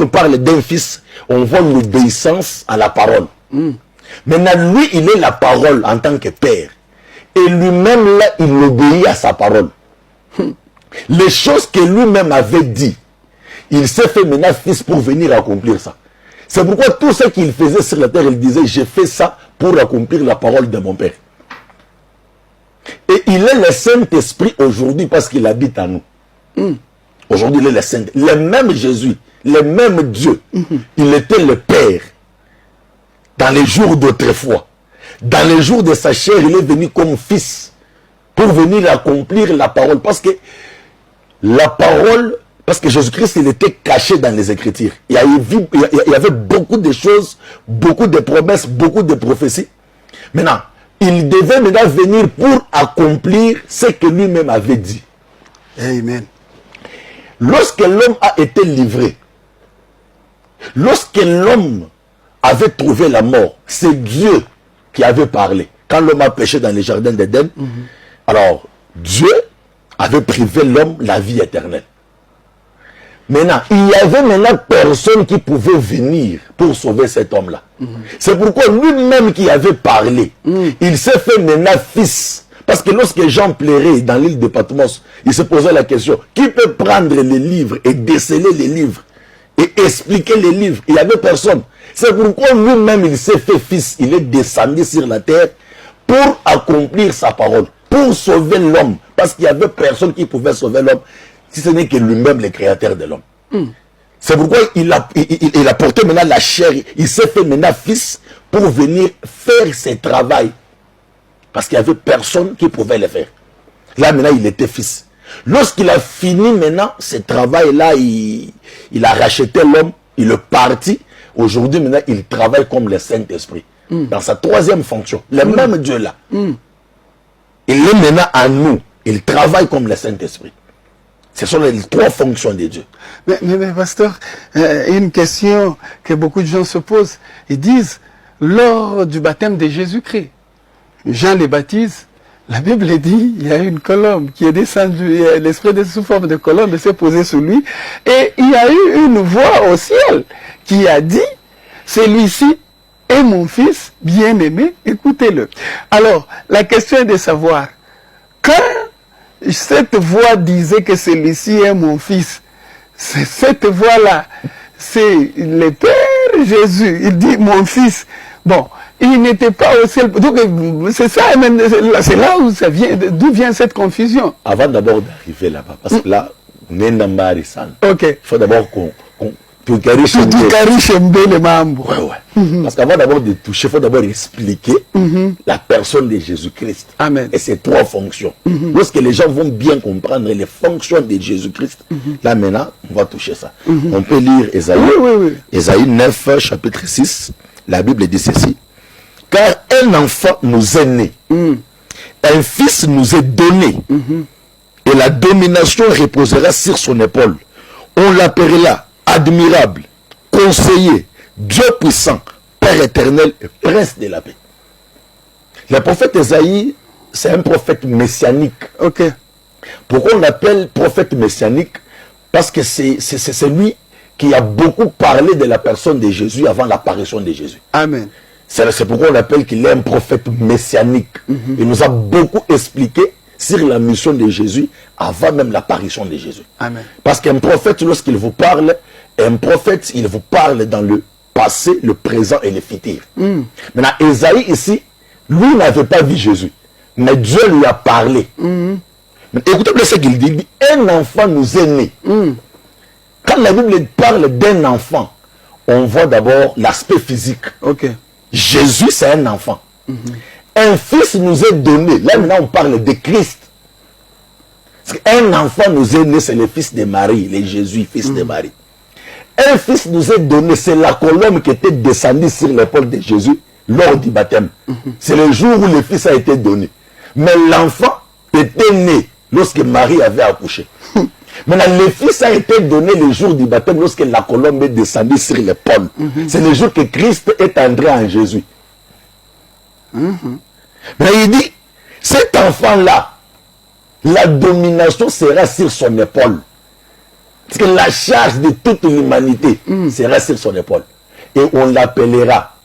on parle d'un fils, on voit l'obéissance à la parole. Maintenant, lui, il est la parole en tant que père. Et lui-même, là, il obéit à sa parole. Les choses que lui-même avait dit, il s'est fait maintenant fils pour venir accomplir ça. C'est pourquoi tout ce qu'il faisait sur la terre, il disait, j'ai fait ça pour accomplir la parole de mon père. Et il est le Saint-Esprit aujourd'hui parce qu'il habite en nous. Aujourd'hui, il est le Saint. Le même Jésus, le même Dieu, il était le Père dans les jours d'autrefois. Dans les jours de sa chair, il est venu comme fils pour venir accomplir la parole. Parce que la parole, parce que Jésus-Christ, il était caché dans les Écritures. Il y avait beaucoup de choses, beaucoup de promesses, beaucoup de prophéties. Maintenant, il devait maintenant venir pour accomplir ce que lui-même avait dit. Amen. Lorsque l'homme a été livré, lorsque l'homme avait trouvé la mort, c'est Dieu qui avait parlé. Quand l'homme a péché dans les jardins d'Éden, alors Dieu avait privé l'homme la vie éternelle. Maintenant, il y avait maintenant personne qui pouvait venir pour sauver cet homme-là. C'est pourquoi lui-même qui avait parlé, il s'est fait maintenant fils. Parce que lorsque Jean plairait dans l'île de Patmos, il se posait la question, qui peut prendre les livres et déceler les livres et expliquer les livres? Il n'y avait personne. C'est pourquoi lui-même il s'est fait fils. Il est descendu sur la terre pour accomplir sa parole, pour sauver l'homme. Parce qu'il n'y avait personne qui pouvait sauver l'homme, si ce n'est que lui-même le créateur de l'homme. C'est pourquoi il a porté maintenant la chair, il s'est fait maintenant fils pour venir faire ses travaux. Parce qu'il n'y avait personne qui pouvait le faire. Là maintenant il était fils. Lorsqu'il a fini maintenant ce travail-là, il a racheté l'homme, il est parti. Aujourd'hui maintenant il travaille comme le Saint-Esprit. Dans sa troisième fonction. Le même Dieu-là. Il est maintenant en nous. Il travaille comme le Saint-Esprit. Ce sont les trois fonctions de Dieu. Mais pasteur, une question que beaucoup de gens se posent. Ils disent, lors du baptême de Jésus-Christ, Jean le baptise, la Bible dit, il y a une colombe qui est descendue, l'esprit de sous forme de colombe s'est posé sur lui, et il y a eu une voix au ciel qui a dit, celui-ci est mon fils bien-aimé, écoutez-le. Alors, la question est de savoir, quand cette voix disait que celui-ci est mon fils, cette voix-là, c'est le Père Jésus, il dit mon fils. Bon, il n'était pas au ciel. Donc, c'est ça, c'est là où ça vient, d'où vient cette confusion. Avant d'abord d'arriver là-bas, parce que là, ok. Il faut d'abord qu'on le mambo. Parce qu'avant d'abord de toucher, il faut d'abord expliquer la personne de Jésus-Christ. Amen. Et ses trois fonctions. Lorsque les gens vont bien comprendre les fonctions de Jésus-Christ, là maintenant, on va toucher ça. On peut lire Ésaïe, Ésaïe 9, chapitre 6. La Bible dit ceci. Car un enfant nous est né, un fils nous est donné, et la domination reposera sur son épaule. On l'appellera admirable, conseiller, Dieu puissant, Père éternel et prince de la paix. Le prophète Ésaïe, c'est un prophète messianique. Ok. Pourquoi on l'appelle prophète messianique? Parce que c'est lui qui a beaucoup parlé de la personne de Jésus avant l'apparition de Jésus. Amen. C'est pourquoi on l'appelle qu'il est un prophète messianique. Il nous a beaucoup expliqué sur la mission de Jésus avant même l'apparition de Jésus. Amen. Parce qu'un prophète, lorsqu'il vous parle, un prophète, il vous parle dans le passé, le présent et le futur. Maintenant, Ésaïe ici, lui n'avait pas vu Jésus. Mais Dieu lui a parlé. Mais écoutez bien ce qu'il dit. Il dit, un enfant nous est né. Quand la Bible parle d'un enfant, on voit d'abord l'aspect physique. Ok. Jésus, c'est un enfant. Un fils nous est donné. Là, maintenant, on parle de Christ. Parce qu'un enfant nous est né, c'est le fils de Marie, le Jésus, fils de Marie. Un fils nous est donné, c'est la colombe qui était descendue sur l'épaule de Jésus lors du baptême. C'est le jour où le fils a été donné. Mais l'enfant était né lorsque Marie avait accouché. Maintenant, le fils a été donné le jour du baptême lorsque la colombe est descendue sur l'épaule. C'est le jour que Christ est entré en Jésus. Mais il dit, cet enfant-là, la domination sera sur son épaule. Parce que la charge de toute l'humanité sera sur son épaule. Et on l'appellera